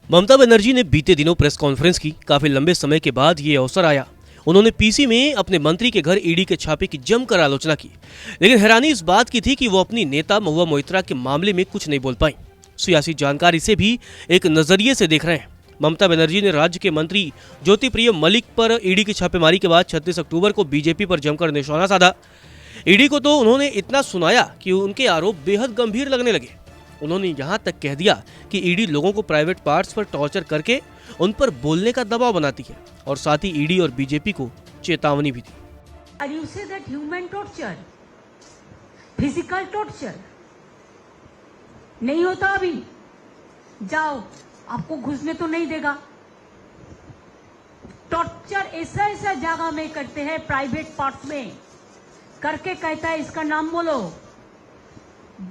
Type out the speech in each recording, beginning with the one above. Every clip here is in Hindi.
ममता बनर्जी ने बीते दिनों प्रेस कॉन्फ्रेंस की। काफी लंबे समय के बाद ये अवसर आया। उन्होंने पीसी में अपने मंत्री के घर ईडी के छापे की जमकर आलोचना की, लेकिन हैरानी इस बात की थी कि वो अपनी नेता महुआ मोइत्रा के मामले में कुछ नहीं बोल पाई। सियासी जानकारी से भी एक नजरिए से देख रहे हैं। ममता बनर्जी ने राज्य के मंत्री ज्योति प्रिय मलिक पर ईडी की छापेमारी के बाद 36 अक्टूबर को बीजेपी पर जमकर निशाना साधा। ईडी को तो उन्होंने इतना सुनाया कि उनके आरोप बेहद गंभीर लगने लगे। उन्होंने यहाँ तक कह दिया कि ईडी लोगों को प्राइवेट पार्ट्स पर टॉर्चर करके उन पर बोलने का दबाव बनाती है, और साथ ही ईडी और बीजेपी को चेतावनी भी दी। And you say that human torture, physical torture नहीं होता अभी, जाओ आपको घुसने तो नहीं देगा। टॉर्चर ऐसा ऐसा जगह में करते हैं, प्राइवेट पार्ट्स में करके कहता है इसका नाम बोलो।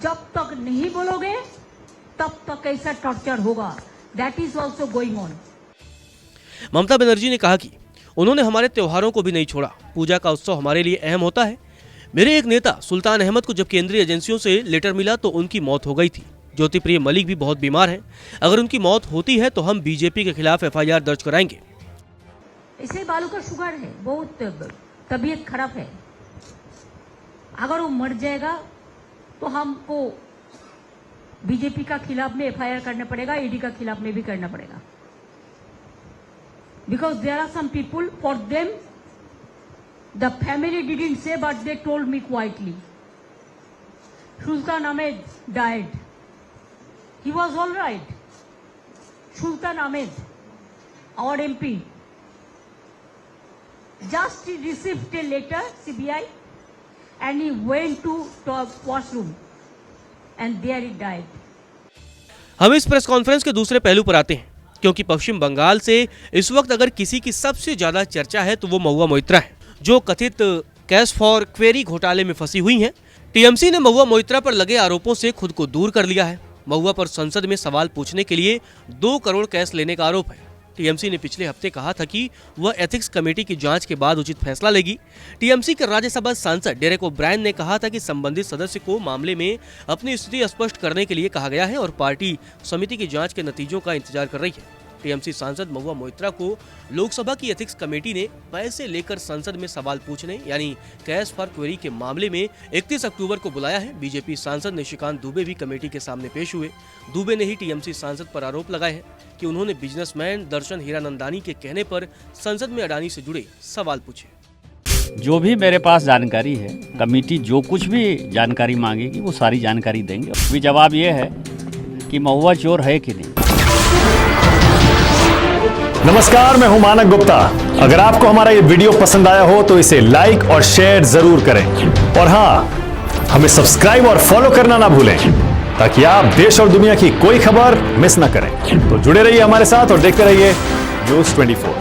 जब तक नहीं बोलोगे तब तक ऐसा टॉर्चर होगा। That is also going on. Mamata Banerjee ने कहा कि उन्होंने हमारे त्योहारों को भी नहीं छोड़ा। पूजा का उत्सव हमारे लिए अहम होता है। मेरे एक नेता सुल्तान अहमद को जब केंद्रीय एजेंसियों से लेटर मिला तो उनकी मौत हो गई थी। ज्योति प्रिय मलिक भी बहुत बीमार हैं। अगर उनकी मौत होती है तो हम बीजेपी के खिलाफ एफआईआर दर्ज कराएंगे। इसे बालू का शुगर है, बहुत तबीयत खराब है। अगर वो मर जाएगा तो हमको बीजेपी का खिलाफ में एफआईआर करना पड़ेगा, ईडी का खिलाफ में भी करना पड़ेगा। Because there are some people, for them the family didn't say but they told me quietly Sultan Ahmed died, he was all right. Sultan Ahmed, our MP, just received a letter, CBI, and he went to washroom and there he died. हम इस प्रेस कॉन्फ्रेंस के दूसरे पहलू पर आते हैं, क्योंकि पश्चिम बंगाल से इस वक्त अगर किसी की सबसे ज्यादा चर्चा है तो वो महुआ मोइत्रा है, जो कथित कैश फॉर क्वेरी घोटाले में फंसी हुई हैं। टीएमसी ने महुआ मोइत्रा पर लगे आरोपों से खुद को दूर कर लिया है। महुआ पर संसद में सवाल पूछने के लिए 2 करोड़ कैश लेने का आरोप है। टीएमसी ने पिछले हफ्ते कहा था कि वह एथिक्स कमेटी की जांच के बाद उचित फैसला लेगी। टीएमसी के राज्यसभा सांसद डेरेक ओब्रायन ने कहा था कि संबंधित सदस्य को मामले में अपनी स्थिति स्पष्ट करने के लिए कहा गया है और पार्टी समिति की जांच के नतीजों का इंतजार कर रही है। टीएमसी सांसद महुआ मोइत्रा को लोकसभा की एथिक्स कमेटी ने पैसे लेकर संसद में सवाल पूछने यानी कैश फॉर क्वेरी के मामले में 31 अक्टूबर को बुलाया है। बीजेपी सांसद निशिकांत दुबे भी कमेटी के सामने पेश हुए। दुबे ने ही टीएमसी सांसद पर आरोप लगाए हैं कि उन्होंने बिजनेसमैन दर्शन हीरानंदानी के कहने पर संसद में अडानी से जुड़े सवाल पूछे। जो भी मेरे पास जानकारी है, कमेटी जो कुछ भी जानकारी मांगेगी वो सारी जानकारी देंगे। अभी जवाब ये है कि महुआ चोर है कि नहीं। नमस्कार, मैं हूं मानक गुप्ता। अगर आपको हमारा ये वीडियो पसंद आया हो तो इसे लाइक और शेयर जरूर करें, और हाँ, हमें सब्सक्राइब और फॉलो करना ना भूलें ताकि आप देश और दुनिया की कोई खबर मिस ना करें। तो जुड़े रहिए हमारे साथ और देखते रहिए न्यूज़ 24।